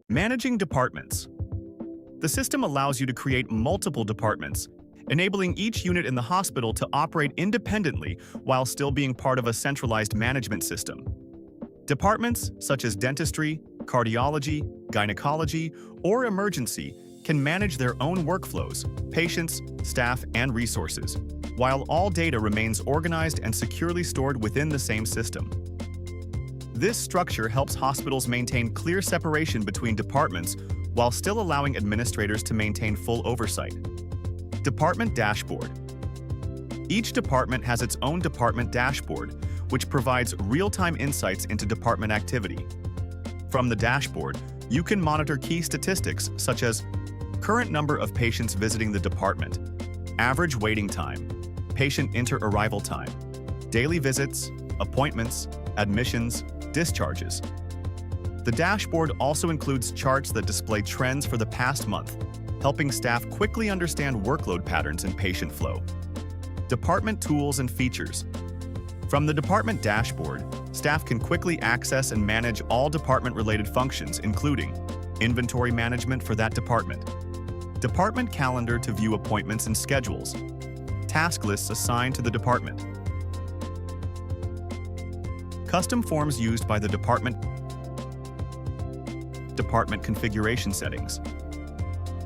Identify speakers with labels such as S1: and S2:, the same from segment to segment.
S1: Managing departments. The system allows you to create multiple departments, enabling each unit in the hospital to operate independently while still being part of a centralized management system. Departments such as dentistry, cardiology, gynecology, or emergency can manage their own workflows, patients, staff, and resources, while all data remains organized and securely stored within the same system. This structure helps hospitals maintain clear separation between departments while still allowing administrators to maintain full oversight. Department Dashboard. Each department has its own department dashboard, which provides real-time insights into department activity. From the dashboard, you can monitor key statistics such as current number of patients visiting the department, average waiting time, patient inter-arrival time, daily visits, appointments, admissions, discharges. The dashboard also includes charts that display trends for the past month, helping staff quickly understand workload patterns and patient flow. Department tools and features. From the department dashboard, staff can quickly access and manage all department-related functions, including inventory management for that department, department calendar to view appointments and schedules, task lists assigned to the department, custom forms used by the department configuration settings,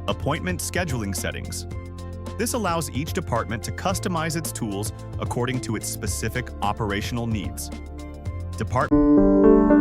S1: appointment scheduling settings. This allows each department to customize its tools according to its specific operational needs. Department